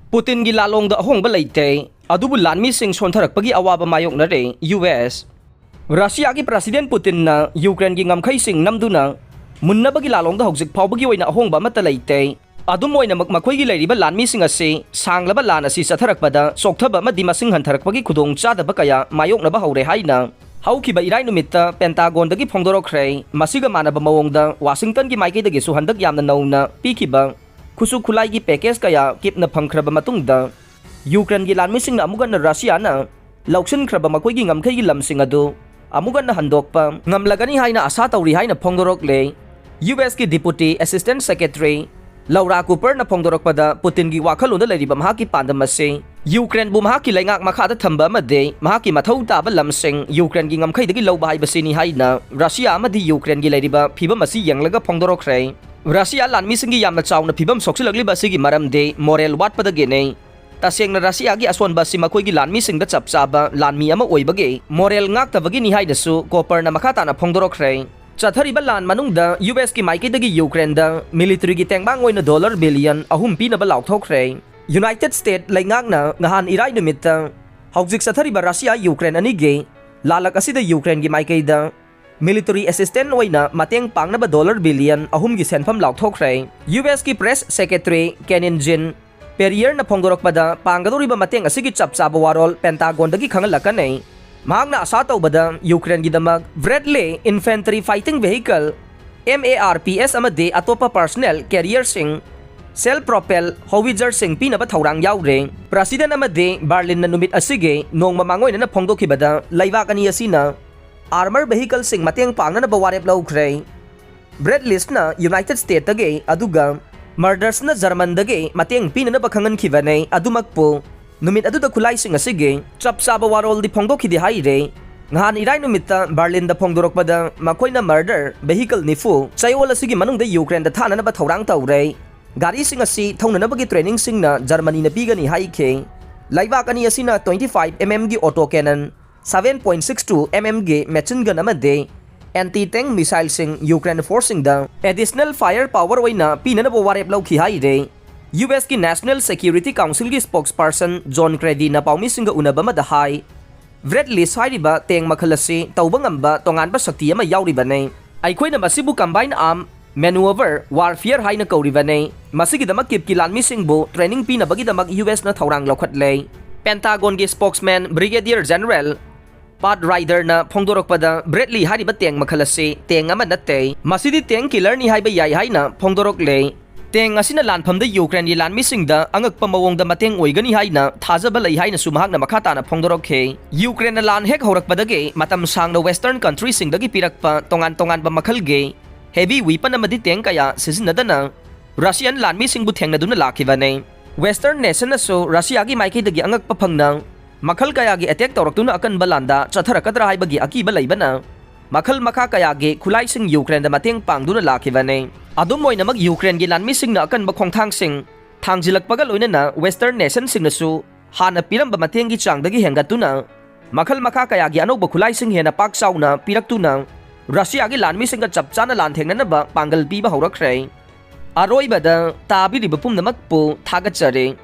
Putin gi Lallongda Ahongba Leite, Adubu Lanmising Sontharakpagi Awaba Mayoknari, US. Russia gi President Putin na Ukraine gi ngamkhai sing namduna munnabagi Lallongda hojik phawbagi oina Ahongba mata Leite. Adum oina makhoi gi leiriba Lanmising ase sanglaba lan asi satharakpada sokthaba amadi masing hantharakpagi khudong chadaba kaya mayoknaba hore haina. Haukiba irai numitta Pentagon dagi phongdorokhrei masiga manaba mawongda Washington gi maikei dagi su handak yamna nauna pikiba Kusu khulai gi package kaya kipna phangkhraba matungda Ukraine gi Lanmising na amugan na Russia na lauksin khraba makhoi gi ngamkhai gi lamsing adu amugan na handokpa ngamlagani haina asa tawri haina phongdorokle US ki Deputy Assistant Secretary Laura Cooper na phongdorokpada Putin gi wakhalunda leiriba mahaki pandamase Ukraine bu mahaki laingak makhada thamba amade mahaki mathau taba lamsing Ukraine gi ngamkhai dagi lawba haibasini haina Russia amadi Ukraine gi leiriba phibam asi yanglaga phongdorokhrei Russia Lanmising gi yamna chawna phibam soksilagli basigi maramde moral watpadagene tasengna Russia gi asonba si makhoi gi Lanmising da chapchaba lanmi ama oibage moral ngaktabagi ni haidasu Cooper na makhata na phongdorokhrei Chathariba lan manungda US ki maikei dagi Ukraine da military gi tengbang oina $1 billion ahum pinaba laukthokhrei United States laingakna ngahan irai numitta hawjik chathariba Russia Ukraine ani ge lalak asida Ukraine gi maikei da military assistant oina mateng pangnaba $1 billion ahum gi senpham laukthokhrei US ki press secretary Kenin Jin Perrier na phongdorokpada panggadoriba mateng asigi chapchaba warol Pentagon dagi khangalakane Mahagna asa tawbada Ukraine gi damag Bradley Infantry Fighting Vehicle MARPS amade atopa personnel carrier sing self-propel howitzer sing pinaba thaurang yawre President amade Berlin na numit asige nong mamangoy na phongdokhibada laibak ani asina armor vehicle sing mateng pangna na bawarep lawkhrei Bradley na United States dage aduga murders na German dage mateng pinana bakhangan khibane adumagpo Numit adu da kulay sing asige chapsaba warol di phongdokhi di haire ngahan irai numitta Berlin da phongdorokpada makhoi na murder vehicle ni fu chayol asigi manung da Ukraine da thana na ba thaurang tawre gari sing asi thongna na bagi training sing na Germany na bigani haike laibak ani asina 25 mm gi auto cannon 7.62 mm gi machine gun amade anti-tank missile sing Ukraine forcing da additional firepower oina pinana bo warep lawkhi haire US ki National Security Council ki spokesperson John Credy na paumisinga unaba madahay Bradley sairiba teng makhalasi tawbangamba tongan ba sakti ama yawriba ne aikhoi na masibu combined arm maneuver warfare haina kauriba ne masigi damak kip ki Lanmising bu training pina bagi damak US na thaurang lokhatle Pentagon ki spokesman Brigadier General Pat Ryder na phongdorokpada Bradley hariba teng makhalasi teng ama natte masidi teng killer ni haiba yai haina phongdorokle Teng asina lanphamda Ukraine Lanmising da angak pamawongda mateng oigani haina thajaba lei haina sumahak na makhata na phongdorokhe Ukraine lan hek horakpadage matam sangna western country sing dagi pirakpa tongan ba makhalge heavy weapon amadi teng kaya sisinadana Russian Lanmising bu thengna duna lakhibane western nation so Russia gi maikei dagi angak paphangna makhal kaya gi attack tawraktuna akan balanda chatharakadra haibagi akiba leibana makhal makha kaya gi khulai sing Ukraine da mateng pangduna lakhibane Adum moina mag Ukraine gi Lanmising na akan bakhongthang sing thangjilakpaga loina na western nation sing nasu hana piramba mateng gi changdagi hengatuna makhal makha kaya gi anoba khulai sing hena pak sauna piraktuna Russia gi Lanmising ga chapchana lanthengna na ba pangal piba horakrei aroibada tabiri bapum namak pu thagachare